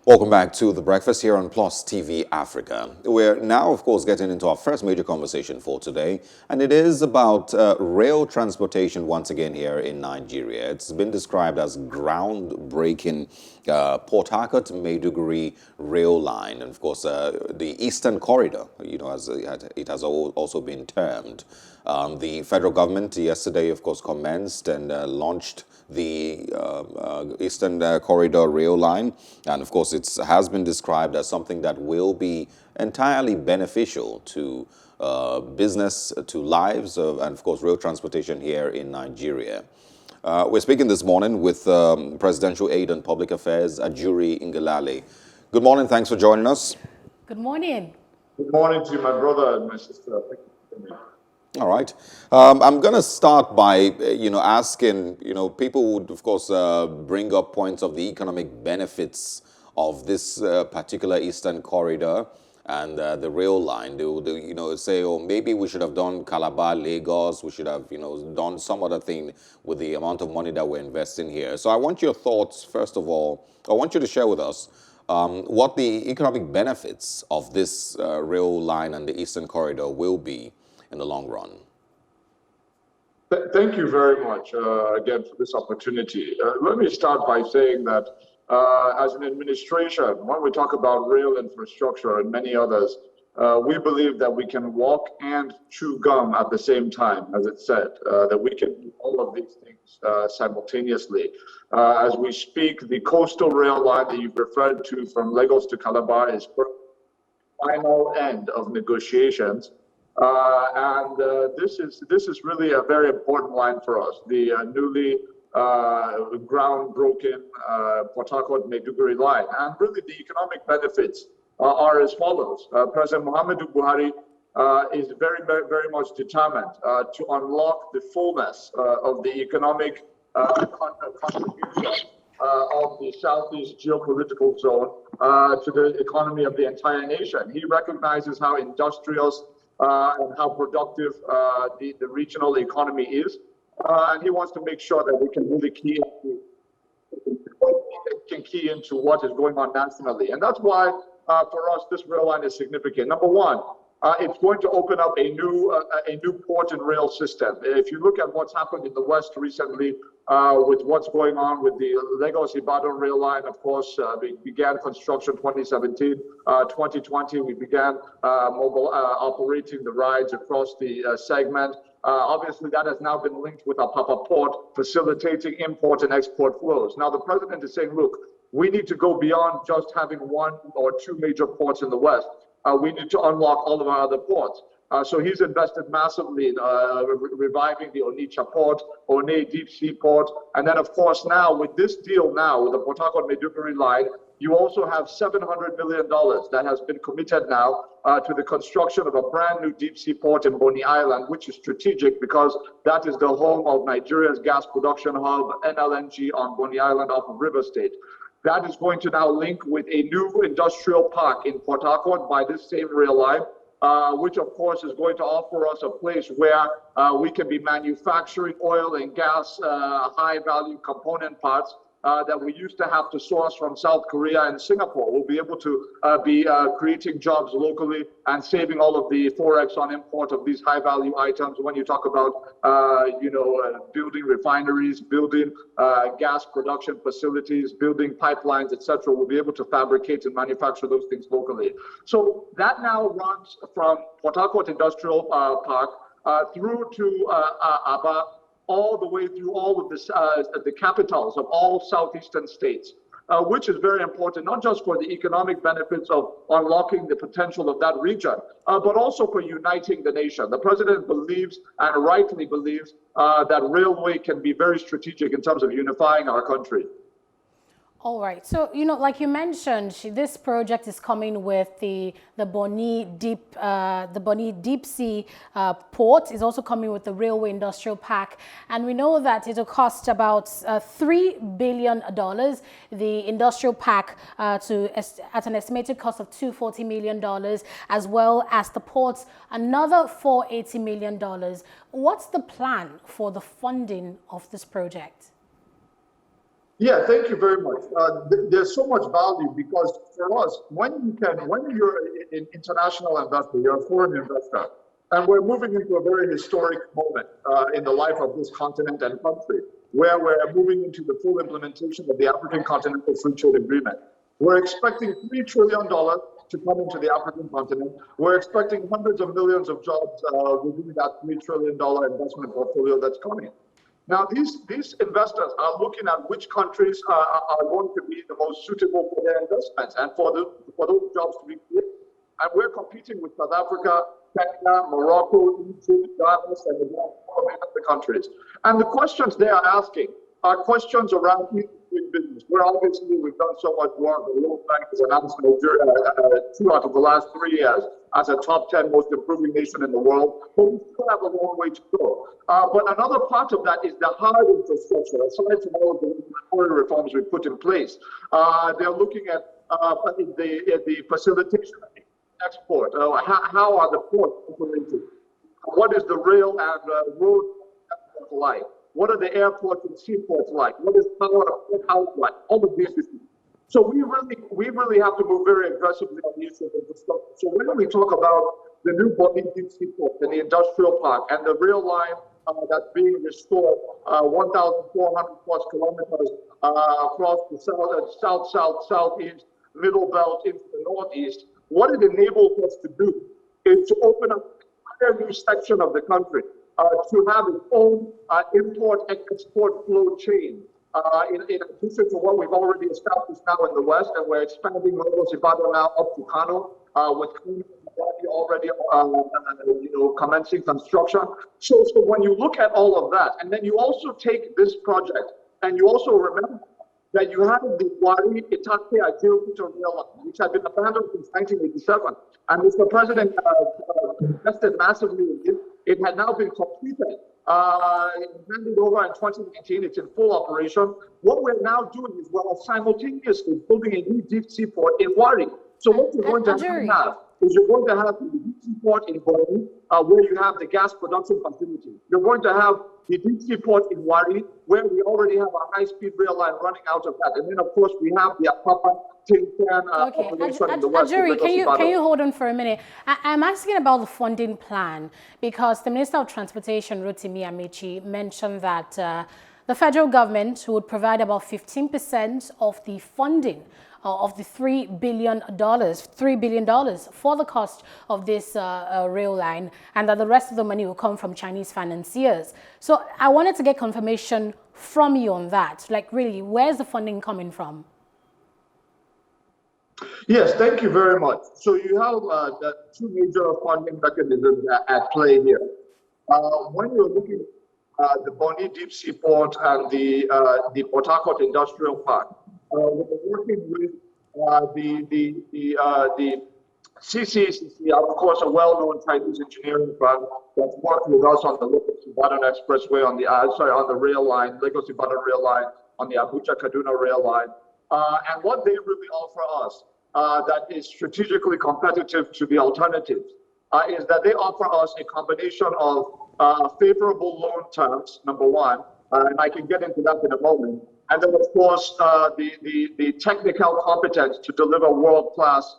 Welcome back to The Breakfast here on Plus TV Africa. We're now, of course, getting into our first major conversation for today, and it is about rail transportation once again here in Nigeria. It's been described as groundbreaking Port Harcourt-Maiduguri rail line, and of course, the Eastern Corridor, as it has also been termed. The federal government yesterday, of course, commenced and launched the Eastern Corridor rail line. And of course, it has been described as something that will be entirely beneficial to business, to lives, and of course, rail transportation here in Nigeria. We're speaking this morning with Presidential Aide On Public Affairs, Ajuri Ngelale. Good morning. Thanks for joining us. Good morning. Good morning to you, my brother and my sister. Thank you for coming. All right. I'm going to start by, asking, people would, of course, bring up points of the economic benefits of this particular Eastern Corridor and the rail line. They would, say, oh, maybe we should have done Calabar, Lagos. We should have, done some other thing with the amount of money that we're investing here. So I want your thoughts, first of all. I want you to share with us what the economic benefits of this rail line and the Eastern Corridor will be in the long run. Thank you very much again for this opportunity. Let me start by saying that as an administration, when we talk about rail infrastructure and many others, we believe that we can walk and chew gum at the same time, as it said, that we can do all of these things simultaneously. As we speak, the coastal rail line that you've referred to from Lagos to Calabar is the final end of negotiations. This is really a very important line for us. The newly groundbroken Port Harcourt-Maiduguri line, and really the economic benefits are as follows. President Muhammadu Buhari is very, very, very much determined to unlock the fullness of the economic contribution of the Southeast geopolitical zone to the economy of the entire nation. He recognizes how industrious and how productive the regional economy is. And he wants to make sure that we can really key into what is going on nationally. And that's why, for us, this rail line is significant. Number one, it's going to open up a new port and rail system. If you look at what's happened in the West recently, with what's going on with the Lagos-Ibadan rail line, of course, we began construction 2017. 2020, we began operating the rides across the segment. Obviously, that has now been linked with Apapa Port, facilitating import and export flows. Now, the president is saying, look, we need to go beyond just having one or two major ports in the West. We need to unlock all of our other ports. So he's invested massively in reviving the Onitsha port, One deep sea port. And then, of course, now with this deal now, with the Port Harcourt-Maiduguri line, you also have $700 million that has been committed now to the construction of a brand new deep sea port in Bonny Island, which is strategic because that is the home of Nigeria's gas production hub, NLNG, on Bonny Island off of River State. That is going to now link with a new industrial park in Port Harcourt by this same rail line, which of course is going to offer us a place where we can be manufacturing oil and gas high value component parts that we used to have to source from South Korea and Singapore. We'll be able to be creating jobs locally and saving all of the forex on import of these high value items. When you talk about, building refineries, building gas production facilities, building pipelines, etc., we'll be able to fabricate and manufacture those things locally. So that now runs from Port Harcourt Industrial Park through to Aba, all the way through all of the capitals of all southeastern states, which is very important, not just for the economic benefits of unlocking the potential of that region, but also for uniting the nation. The president believes, and rightly believes, that railway can be very strategic in terms of unifying our country. All right. So, like you mentioned, this project is coming with the Bonny Deep Sea port. Is also coming with the Railway Industrial Park. And we know that it will cost about $3 billion, the industrial park, at an estimated cost of $240 million, as well as the ports, another $480 million. $1 million. What's the plan for the funding of this project? Yeah, thank you very much. There's so much value because for us, when you're an international investor, you're a foreign investor, and we're moving into a very historic moment in the life of this continent and country, where we're moving into the full implementation of the African Continental Free Trade Agreement. We're expecting $3 trillion to come into the African continent. We're expecting hundreds of millions of jobs within that $3 trillion investment portfolio that's coming. Now, these investors are looking at which countries are going to be the most suitable for their investments and for those jobs to be created. And we're competing with South Africa, Kenya, Morocco, Egypt, Ghana, Senegal, many other countries. And the questions they are asking are questions around doing business. We've done so much work. The World Bank has announced Nigeria 2 out of the last 3 years as a top 10 most improving nation in the world, but we still have a long way to go. But another part of that is the hard infrastructure. Aside from all of the regulatory reforms we put in place, they're looking at the facilitation of export. How are the ports operated? What is the rail and road like? What are the airports and seaports like? What is power house like? All of these issues. So we really have to move very aggressively on the issue of infrastructure. So when we talk about the new Boni Deep Seaport and the industrial park and the rail line that's being restored, 1,400 plus kilometers across the southeast, middle belt into the northeast, what it enables us to do is to open up an entire new section of the country to have its own import and export flow chain. In addition to what we've already established now in the West, and we're expanding Lagos Ibadan now up to Kano, with already commencing construction. So when you look at all of that, and then you also take this project, and you also remember that you have the Wari Itate Ajuri Rail Line, which had been abandoned since 1987, and Mr. President invested massively in it. It had now been completed, handed over in 2019. It's in full operation. What we're now doing is we're simultaneously building a new deep seaport in Wari. So what you're going to have is you're going to have the deep seaport in Boni, where you have the gas production facility. You're going to have the deep seaport in Wari, where we already have a high-speed rail line running out of that. And then, of course, we have the Apapa operation in the West. Ajuri, can you hold on for a minute? I'm asking about the funding plan, because the Minister of Transportation, Rotimi Amechi, mentioned that the federal government would provide about 15% of the funding of the $3 billion for the cost of this rail line, and that the rest of the money will come from Chinese financiers. So I wanted to get confirmation from you on that. Like, really, where's the funding coming from? Yes, thank you very much. So you have the two major funding mechanisms at play here. When you're looking at the Boni Deep Seaport and the Port Harcourt Industrial Park, we're working with the CCCC, of course, a well-known Chinese engineering firm that's worked with us on the Lagos Ibadan Expressway, on the rail line, Lagos Ibadan rail line, on the Abuja Kaduna rail line, and what they really offer us that is strategically competitive to the alternatives is that they offer us a combination of favorable loan terms, number one, and I can get into that in a moment. And then, of course, the technical competence to deliver world-class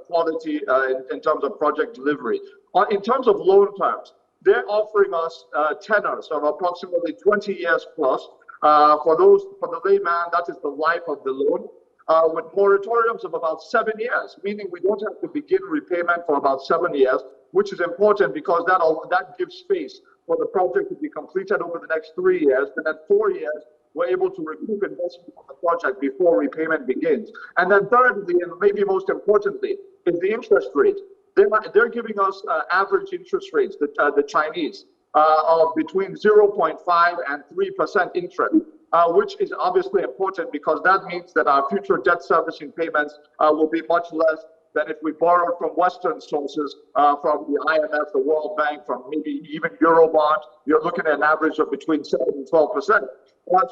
quality in terms of project delivery. In terms of loan terms, they're offering us tenors of approximately 20 years plus. For the layman, that is the life of the loan, with moratoriums of about 7 years, meaning we don't have to begin repayment for about 7 years, which is important because that gives space for the project to be completed over the next 3 years. And then 4 years, we're able to recoup investment on the project before repayment begins. And then thirdly, and maybe most importantly, is the interest rate. They're giving us average interest rates, the Chinese, of between 0.5 and 3% interest, which is obviously important because that means that our future debt servicing payments will be much less than if we borrowed from Western sources, from the IMF, the World Bank, from maybe even Eurobond. You're looking at an average of between 7 and 12%.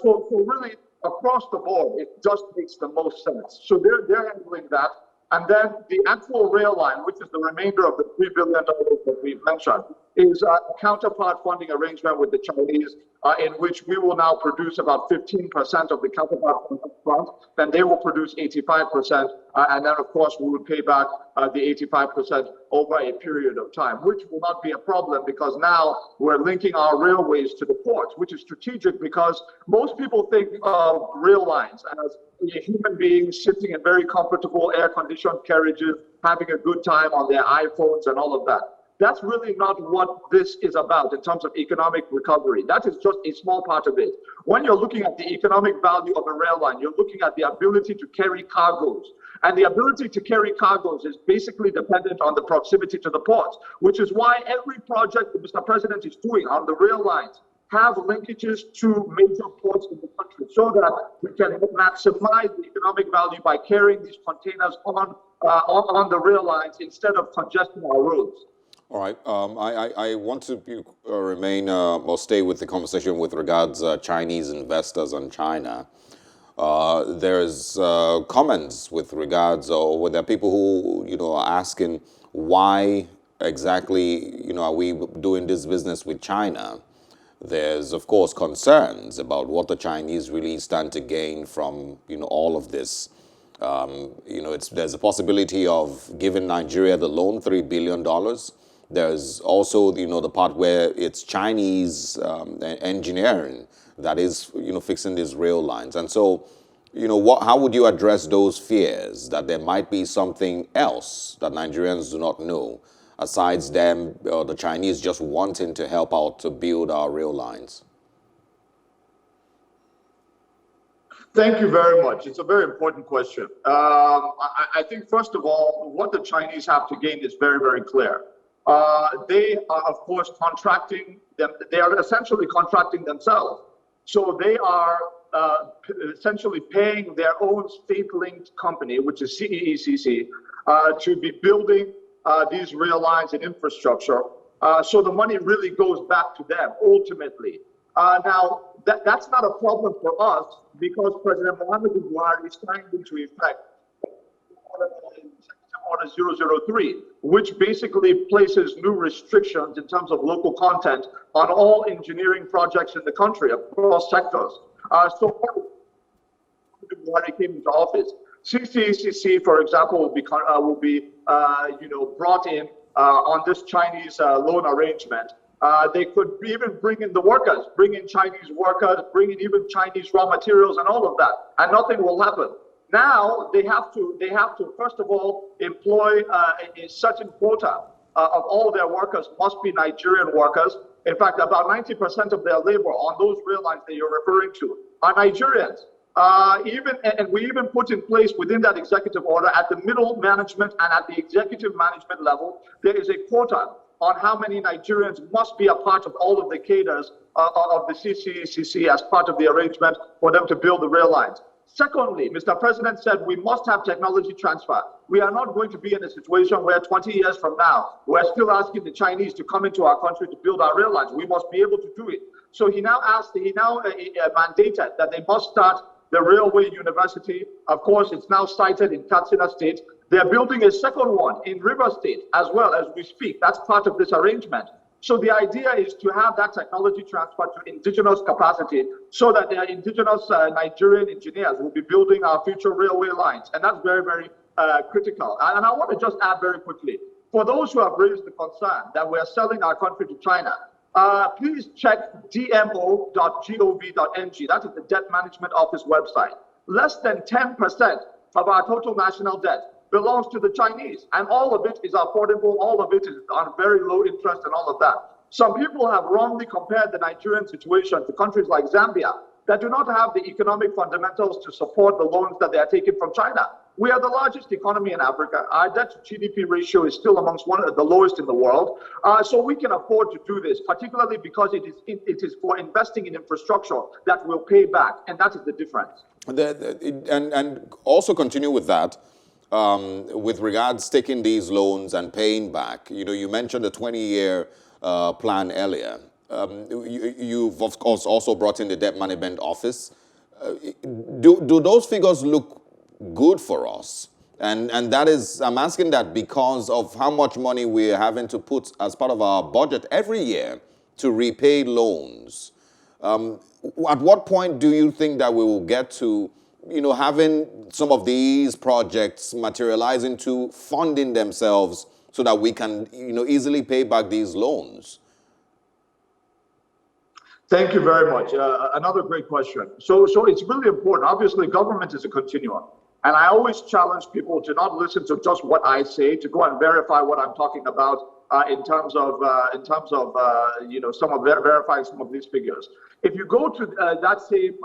So really, across the board, it just makes the most sense. So they're handling that. And then the actual rail line, which is the remainder of the $3 billion that we've mentioned, is a counterpart funding arrangement with the Chinese, in which we will now produce about 15% of the counterpart fund, then they will produce 85%, and then of course we would pay back the 85% over a period of time, which will not be a problem because now we're linking our railways to the ports, which is strategic because most people think of rail lines as a human being sitting in very comfortable air-conditioned carriages, having a good time on their iPhones and all of that. That's really not what this is about in terms of economic recovery. That is just a small part of it. When you're looking at the economic value of a rail line, you're looking at the ability to carry cargoes. And the ability to carry cargoes is basically dependent on the proximity to the ports, which is why every project that Mr. President is doing on the rail lines have linkages to major ports in the country so that we can maximize the economic value by carrying these containers on the rail lines instead of congesting our roads. All right. I want to remain or stay with the conversation with regards Chinese investors and China. There's comments with regards, or there are people who are asking why exactly are we doing this business with China. There's of course concerns about what the Chinese really stand to gain from all of this. There's a possibility of giving Nigeria the loan, $3 billion. There's also, the part where it's Chinese engineering that is, fixing these rail lines. And so, how would you address those fears that there might be something else that Nigerians do not know, asides them, the Chinese just wanting to help out to build our rail lines? Thank you very much. It's a very important question. I think, first of all, what the Chinese have to gain is very, very clear. They are, of course, contracting them. They are essentially contracting themselves. So they are essentially paying their own state-linked company, which is CEECC, to be building these rail lines and infrastructure. So the money really goes back to them ultimately. Now, that's not a problem for us because President Muhammadu Buhari signed into effect Order 003, which basically places new restrictions in terms of local content on all engineering projects in the country across sectors. So Buhari came into office, CCCC, for example, will be brought in on this Chinese loan arrangement. They could even bring in the workers, bring in Chinese workers, bring in even Chinese raw materials and all of that, and nothing will happen. Now they have to first of all employ a certain quota of all their workers must be Nigerian workers. In fact, about 90% of their labor on those rail lines that you're referring to are Nigerians. And we even put in place within that executive order at the middle management and at the executive management level, there is a quota on how many Nigerians must be a part of all of the cadres of the CCECC as part of the arrangement for them to build the rail lines. Secondly, Mr. President said we must have technology transfer. We are not going to be in a situation where 20 years from now, we're still asking the Chinese to come into our country to build our rail lines. We must be able to do it. So he now mandated that they must start the Railway University. Of course, it's now sited in Katsina State. They're building a second one in River State as well as we speak. That's part of this arrangement. So the idea is to have that technology transfer to indigenous capacity so that their indigenous Nigerian engineers will be building our future railway lines. And that's very, very critical. And I want to just add very quickly, for those who have raised the concern that we're selling our country to China, please check dmo.gov.ng. That is the Debt Management Office website. Less than 10% of our total national debt belongs to the Chinese, and all of it is affordable, all of it is on very low interest and all of that. Some people have wrongly compared the Nigerian situation to countries like Zambia that do not have the economic fundamentals to support the loans that they are taking from China. We are the largest economy in Africa. Our debt to GDP ratio is still amongst one of the lowest in the world. So we can afford to do this, particularly because it is for investing in infrastructure that will pay back, and that is the difference. And also continue with that. With regards taking these loans and paying back, you mentioned the 20-year plan earlier. You've of course also brought in the Debt Management Office. Do those figures look good for us And that is, I'm asking that because of how much money we're having to put as part of our budget every year to repay loans. At what point do you think that we will get to, having some of these projects materialize into funding themselves so that we can, easily pay back these loans? Thank you very much. Another great question. So it's really important. Obviously, government is a continuum. And I always challenge people to not listen to just what I say, to go and verify what I'm talking about in terms of verifying some of these figures. If you go to that same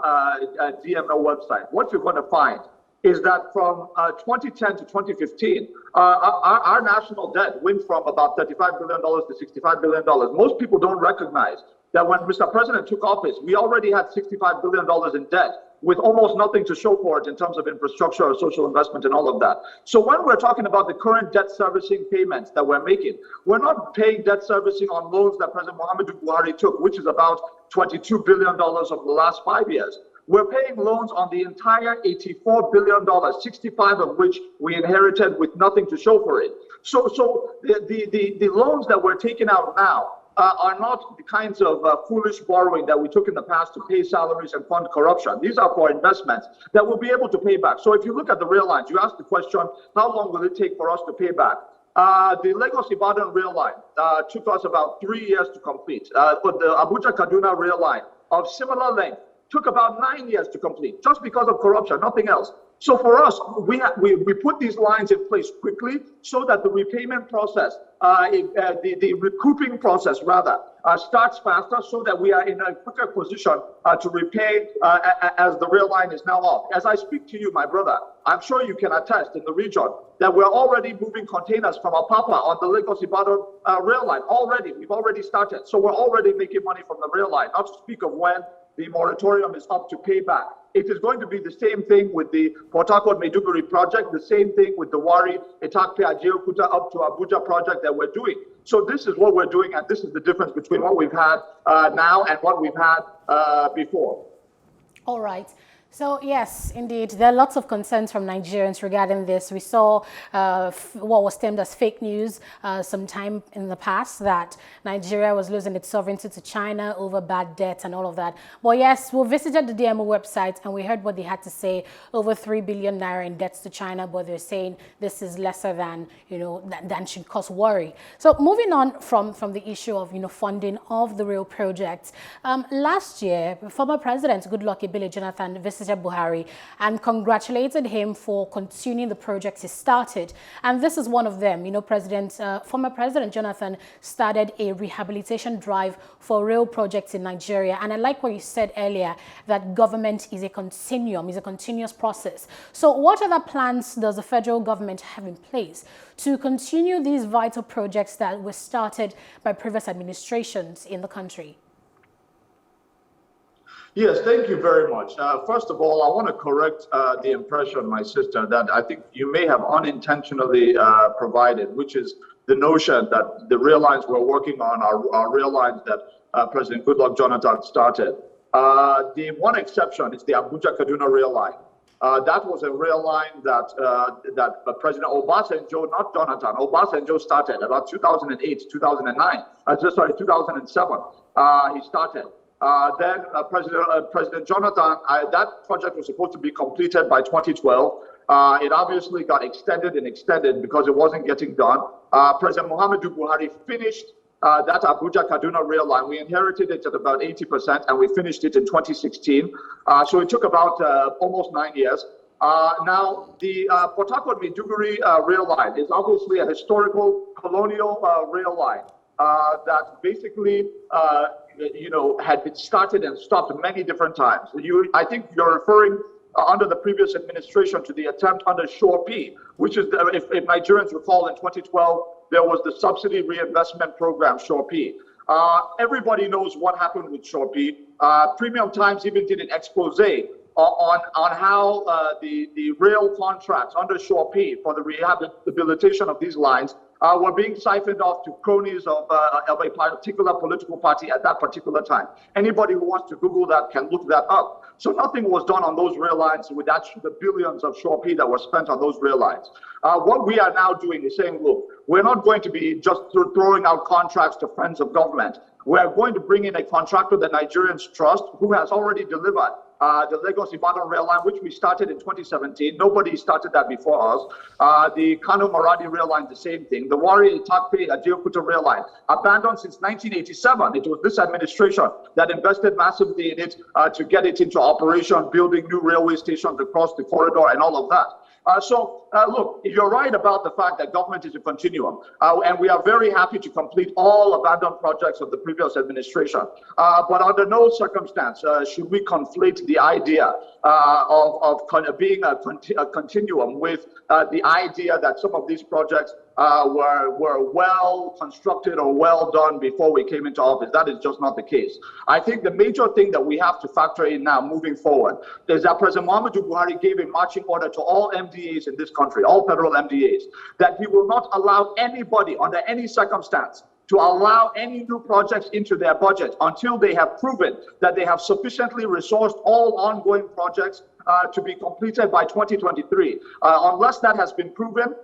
DMO website, what you're going to find is that from 2010 to 2015, our national debt went from about $35 billion to $65 billion. Most people don't recognize that when Mr. President took office, we already had $65 billion in debt, with almost nothing to show for it in terms of infrastructure or social investment and all of that. So when we're talking about the current debt servicing payments that we're making, we're not paying debt servicing on loans that President Muhammadu Buhari took, which is about $22 billion over the last 5 years. We're paying loans on the entire $84 billion, 65 of which we inherited with nothing to show for it. So the loans that we're taking out now are not the kinds of foolish borrowing that we took in the past to pay salaries and fund corruption. These are for investments that we'll be able to pay back. So if you look at the rail lines, you asked the question, how long will it take for us to pay back? The Lagos-Ibadan rail line took us about 3 years to complete. But the Abuja-Kaduna rail line of similar length took about 9 years to complete, just because of corruption, nothing else. So for us, we put these lines in place quickly so that the repayment process, the recouping process rather, starts faster, so that we are in a quicker position to repay as the rail line is now off. As I speak to you, my brother, I'm sure you can attest in the region that we're already moving containers from Apapa on the Lagos-Ibadan rail line. We've already started. So we're already making money from the rail line, not to speak of when the moratorium is up to pay back. It is going to be the same thing with the Port Harcourt-Maiduguri project, the same thing with the Wari, Etakpe-Ajeokuta up to Abuja project that we're doing. So this is what we're doing, and this is the difference between what we've had now and what we've had before. All right. So yes, indeed, there are lots of concerns from Nigerians regarding this. We saw what was termed as fake news sometime in the past, that Nigeria was losing its sovereignty to China over bad debt and all of that. But yes, we visited the DMO website and we heard what they had to say, over 3 billion naira in debts to China, but they're saying this is lesser than, than should cause worry. So moving on from the issue of, funding of the rail project, last year, former President Goodluck Ebele Jonathan visited Buhari and congratulated him for continuing the projects he started. And this is one of them. Former President Jonathan started a rehabilitation drive for rail projects in Nigeria. And I like what you said earlier, that government is a continuum, is a continuous process. So what other plans does the federal government have in place to continue these vital projects that were started by previous administrations in the country? Yes, thank you very much. First of all, I want to correct the impression, my sister, that I think you may have unintentionally provided, which is the notion that the rail lines we're working on are rail lines that President Goodluck Jonathan started. The one exception is the Abuja-Kaduna rail line. That was a rail line that President Obasanjo, not Jonathan, Obasanjo started about 2008, 2009, 2007, he started. Then President Jonathan, that project was supposed to be completed by 2012. It obviously got extended and extended because it wasn't getting done. President Muhammadu Buhari finished that Abuja-Kaduna rail line. We inherited it at about 80%, and we finished it in 2016. So it took about almost 9 years. Now, the Port Harcourt-Maiduguri rail line is obviously a historical colonial rail line that basically had been started and stopped many different times. I think you're referring under the previous administration to the attempt under Shore P, which is, if Nigerians recall, in 2012, there was the subsidy reinvestment program, Shore P. Everybody knows what happened with Shore P. Premium Times even did an expose on how the rail contracts under Shore P for the rehabilitation of these lines were being siphoned off to cronies of a particular political party at that particular time. Anybody who wants to Google that can look that up. So nothing was done on those rail lines with the billions of Shore P that were spent on those rail lines. What we are now doing is saying, look, we're not going to be just throwing out contracts to friends of government. We're going to bring in a contractor that Nigerians trust, who has already delivered the Lagos-Ibadan rail line, which we started in 2017. Nobody started that before us. The Kano-Maradi rail line, the same thing. The Warri-Itakpe-Ajaokuta rail line, abandoned since 1987. It was this administration that invested massively in it to get it into operation, building new railway stations across the corridor and all of that. Look, you're right about the fact that government is a continuum, and we are very happy to complete all abandoned projects of the previous administration. But under no circumstance should we conflate the idea of being a continuum with the idea that some of these projects were well constructed or well done before we came into office. That is just not the case. I think the major thing that we have to factor in now moving forward is that President Muhammadu Buhari gave a marching order to all MDAs in this country, all federal MDAs, that he will not allow anybody under any circumstance to allow any new projects into their budget until they have proven that they have sufficiently resourced all ongoing projects to be completed by 2023. Unless that has been proven,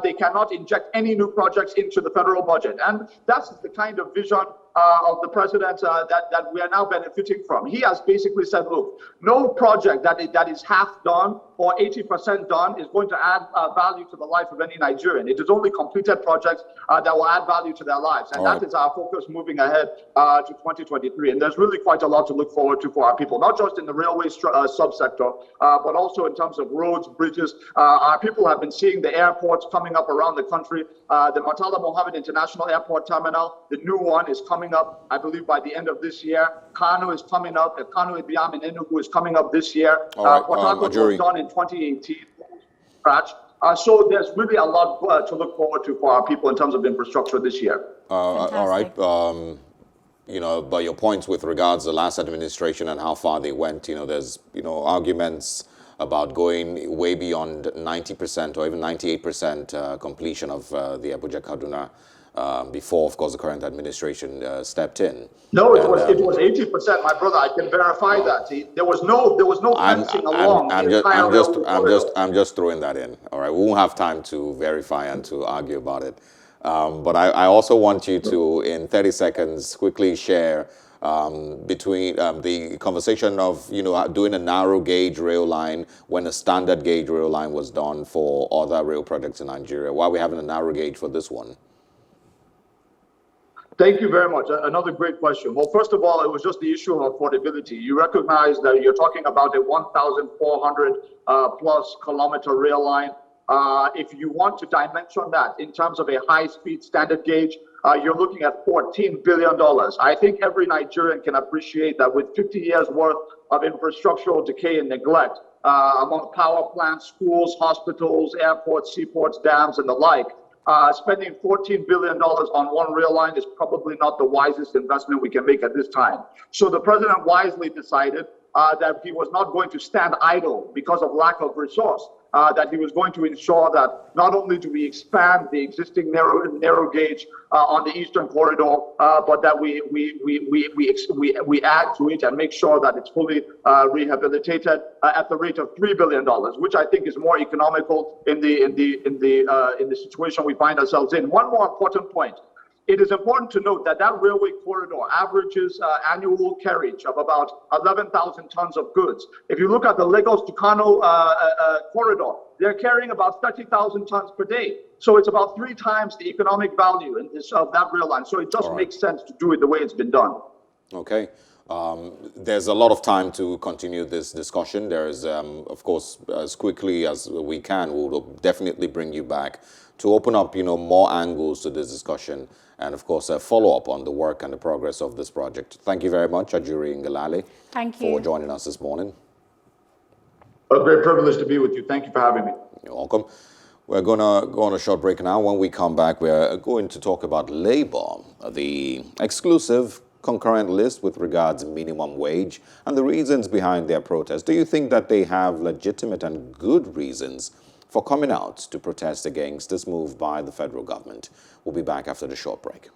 they cannot inject any new projects into the federal budget. And that's the kind of vision of the president that we are now benefiting from. He has basically said, look, no project that is half done or 80% done is going to add value to the life of any Nigerian. It is only completed projects that will add value to their lives. And that is our focus moving ahead to 2023. And there's really quite a lot to look forward to for our people, not just in the railway subsector, but also in terms of roads, bridges. Our people have been seeing the airports coming up around the country. The Murtala Mohammed International Airport Terminal, the new one is coming up, I believe, by the end of this year. Kano is coming up. Kano Ibiam in Enugu is coming up this year. Port Harcourt was done in 2018. So there's really a lot to look forward to for our people in terms of infrastructure this year. All right. But your points with regards to the last administration and how far they went, there's, arguments about going way beyond 90% or even 98% completion of the Abuja-Kaduna before, of course, the current administration stepped in. No, it was 80%, my brother. I can verify that. There was no fencing along. I'm just throwing that in. All right, we won't have time to verify and to argue about it. But I also want you to, in 30 seconds, quickly share between the conversation of doing a narrow gauge rail line when a standard gauge rail line was done for other rail projects in Nigeria. Why are we having a narrow gauge for this one? Thank you very much. Another great question. Well, first of all, it was just the issue of affordability. You recognize that you're talking about a 1,400 plus kilometer rail line. If you want to dimension that in terms of a high-speed standard gauge, you're looking at $14 billion. I think every Nigerian can appreciate that with 50 years worth of infrastructural decay and neglect among power plants, schools, hospitals, airports, seaports, dams, and the like, spending $14 billion on one rail line is probably not the wisest investment we can make at this time. So the president wisely decided that he was not going to stand idle because of lack of resource, that he was going to ensure that not only do we expand the existing narrow gauge on the eastern corridor, but that we add to it and make sure that it's fully rehabilitated at the rate of $3 billion, which I think is more economical in the situation we find ourselves in. One more important point. It is important to note that that railway corridor averages annual carriage of about 11,000 tons of goods. If you look at the Lagos to Kano corridor, they're carrying about 30,000 tons per day. So it's about 3 times the economic value of that rail line. So it just makes sense to do it the way it's been done. Okay. There's a lot of time to continue this discussion. There's, of course, as quickly as we can, we'll definitely bring you back to open up, more angles to this discussion and, of course, follow up on the work and the progress of this project. Thank you very much, Ajuri Ngelale, for joining us this morning. A great privilege to be with you. Thank you for having me. You're welcome. We're going to go on a short break now. When we come back, we're going to talk about labor, the exclusive concurrent list with regards minimum wage and the reasons behind their protest. Do you think that they have legitimate and good reasons for coming out to protest against this move by the federal government? We'll be back after the short break.